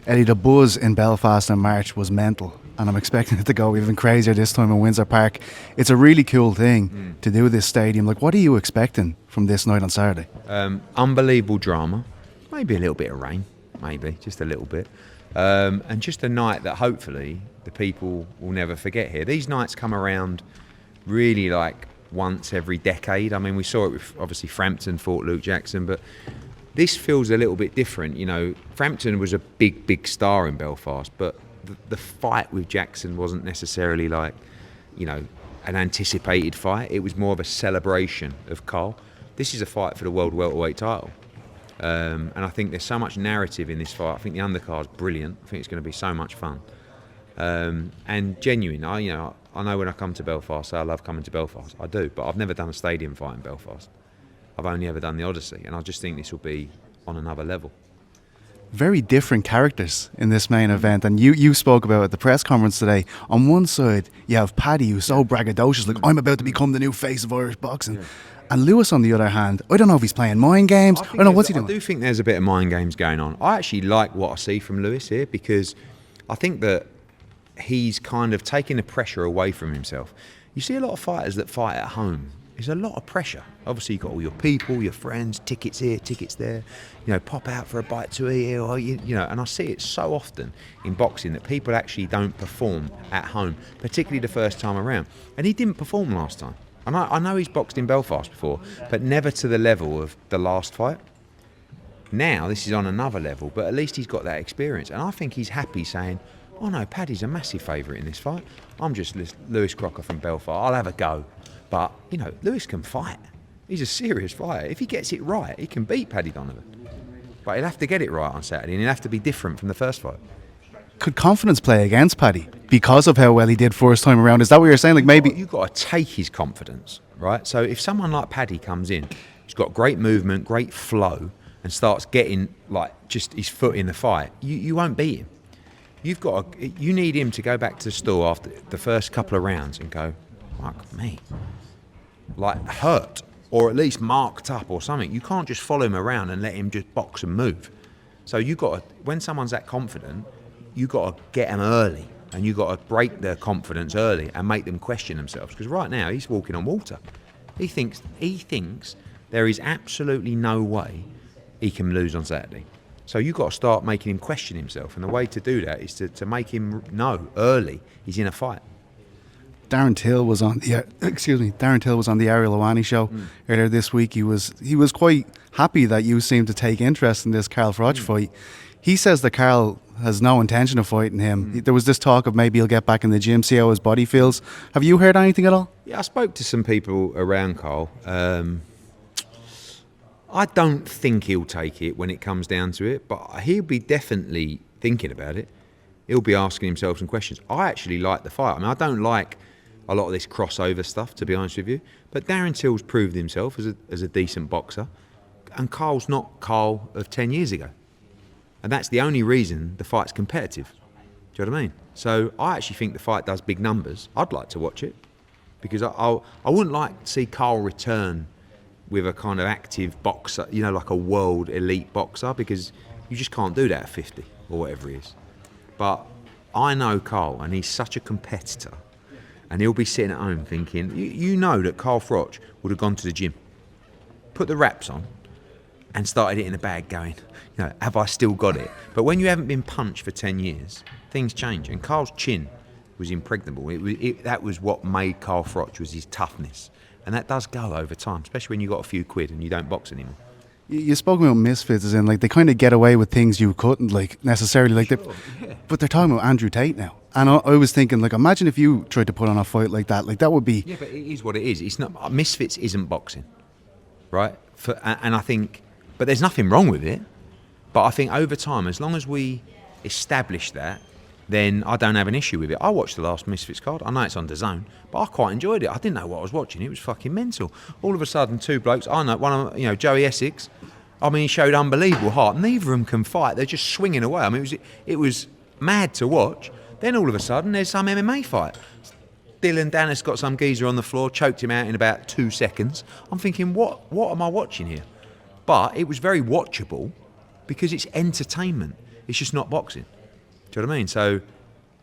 Eddie, the buzz in Belfast in March was mental, and I'm expecting it to go even crazier this time in Windsor Park. It's a really cool thing to do this stadium. Like, what are you expecting from this night on Saturday? Unbelievable drama, maybe a little bit of rain, maybe just a little bit, and just a night that hopefully the people will never forget here. These nights come around really like once every decade. I mean, we saw it with obviously Frampton fought Luke Jackson, but this feels a little bit different. You know, Frampton was a big star in Belfast, but the fight with Jackson wasn't necessarily like, you know, an anticipated fight. It was more of a celebration of Carl. This is a fight for the world welterweight title. And I think there's so much narrative in this fight. I think the undercard's brilliant. I think it's going to be so much fun. And genuine. I know when I come to Belfast, I love coming to Belfast. I do, but I've never done a stadium fight in Belfast. I've only ever done the Odyssey, and I just think this will be on another level. Very different characters in this main event, and you spoke about at the press conference today. On one side, you have Paddy, who's so braggadocious, like, I'm about to become the new face of Irish boxing. Yeah. And Lewis, on the other hand, I don't know if he's playing mind games. I don't know what's he doing. I do think there's a bit of mind games going on. I actually like what I see from Lewis here, because I think that he's kind of taking the pressure away from himself. You see a lot of fighters that fight at home. There's a lot of pressure. Obviously, you've got all your people, your friends, tickets here, tickets there. You know, pop out for a bite to eat here, or you know. And I see it so often in boxing that people actually don't perform at home, particularly the first time around. And he didn't perform last time. And I know he's boxed in Belfast before, but never to the level of the last fight. Now this is on another level, but at least he's got that experience. And I think he's happy saying, oh no, Paddy's a massive favourite in this fight. I'm just Lewis Crocker from Belfast. I'll have a go. But, you know, Lewis can fight. He's a serious fighter. If he gets it right, he can beat Paddy Donovan. But he'll have to get it right on Saturday, and he'll have to be different from the first fight. Could confidence play against Paddy because of how well he did first time around? Is that what you're saying? Like, maybe you've got to take his confidence, right? So if someone like Paddy comes in, he's got great movement, great flow, and starts getting like just his foot in the fight, you won't beat him. You need him to go back to the stall after the first couple of rounds and go, fuck me, like hurt, or at least marked up or something. You can't just follow him around and let him just box and move. So you got to, when someone's that confident, you got to get them early, and you got to break their confidence early and make them question themselves. Because right now he's walking on water. He thinks there is absolutely no way he can lose on Saturday. So you've got to start making him question himself, and the way to do that is to make him know early he's in a fight. Darren Till was on the ArielHelwani show earlier this week. He was quite happy that you seemed to take interest in this Carl Froch fight. He says that Carl has no intention of fighting him. There was this talk of maybe he'll get back in the gym, see how his body feels. Have you heard anything at all? Yeah, I spoke to some people around Carl. I don't think he'll take it when it comes down to it, but he'll be definitely thinking about it. He'll be asking himself some questions. I actually like the fight. I mean, I don't like a lot of this crossover stuff, to be honest with you, but Darren Till's proved himself as a decent boxer, and Carl's not Carl of 10 years ago. And that's the only reason the fight's competitive. Do you know what I mean? So I actually think the fight does big numbers. I'd like to watch it, because I wouldn't like to see Carl return with a kind of active boxer, you know, like a world elite boxer, because you just can't do that at 50 or whatever he is. But I know Carl, and he's such a competitor, and he'll be sitting at home thinking, you know that Carl Froch would have gone to the gym, put the wraps on, and started it in the bag going, you know, have I still got it? But when you haven't been punched for 10 years, things change. And Carl's chin was impregnable. That was what made Carl Froch, was his toughness. And that does go over time, especially when you've got a few quid and you don't box anymore. You spoke about misfits, as in, like, they kind of get away with things you couldn't, like, necessarily. Like, sure, yeah. But they're talking about Andrew Tate now. And I was thinking, like, imagine if you tried to put on a fight like that would be... Yeah, but it is what it is. It's not... Misfits isn't boxing, right? And I think... But there's nothing wrong with it. But I think over time, as long as we establish that, then I don't have an issue with it. I watched the last Misfits card. I know it's on DAZN, but I quite enjoyed it. I didn't know what I was watching. It was fucking mental. All of a sudden, two blokes. I know one of, you know, Joey Essex. I mean, he showed unbelievable heart. Neither of them can fight. They're just swinging away. I mean, it was mad to watch. Then all of a sudden, there's some MMA fight. Dylan Dennis got some geezer on the floor, choked him out in about 2 seconds. I'm thinking, what am I watching here? But it was very watchable because it's entertainment. It's just not boxing. Do you know what I mean? So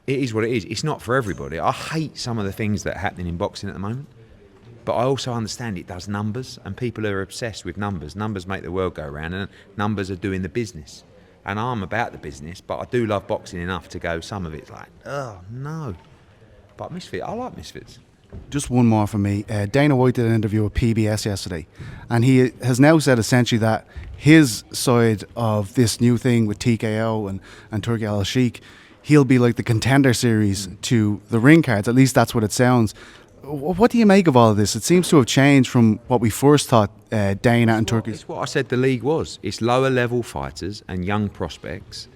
it is what it is. It's not for everybody. I hate some of the things that are happening in boxing at the moment. But I also understand it does numbers, and people are obsessed with numbers. Numbers make the world go round, and numbers are doing the business. And I'm about the business, but I do love boxing enough to go, some of it's like, oh, no. But Misfit, I like Misfits. Just one more from me. Dana White did an interview with PBS yesterday, and he has now said essentially that his side of this new thing with TKO and Turki Al Sheikh, he'll be like the Contender Series to the ring cards. At least that's what it sounds. What do you make of all of this? It seems to have changed from what we first thought Dana and Turki. It's what I said the league was. It's lower level fighters and young prospects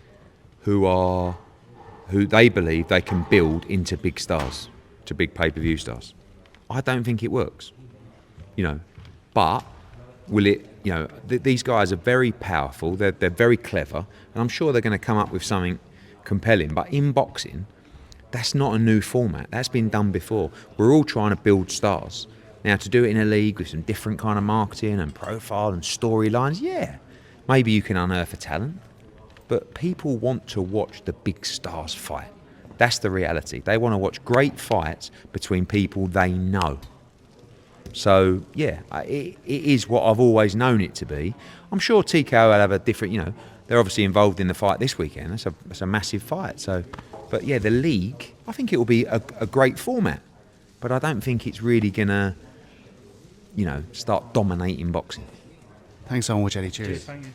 who they believe they can build into big stars, to big pay-per-view stars. I don't think it works, but will it? These guys are very powerful. They're very clever, and I'm sure they're going to come up with something compelling. But in boxing, that's not a new format. That's been done before. We're all trying to build stars. Now, to do it in a league with some different kind of marketing and profile and storylines, yeah, maybe you can unearth a talent. But people want to watch the big stars fight. That's the reality. They want to watch great fights between people they know. So, yeah, it is what I've always known it to be. I'm sure TKO will have a different, they're obviously involved in the fight this weekend. That's a massive fight. So, but yeah, the league, I think it will be a great format. But I don't think it's really going to, start dominating boxing. Thanks so much, Eddie. Cheers. Thank you.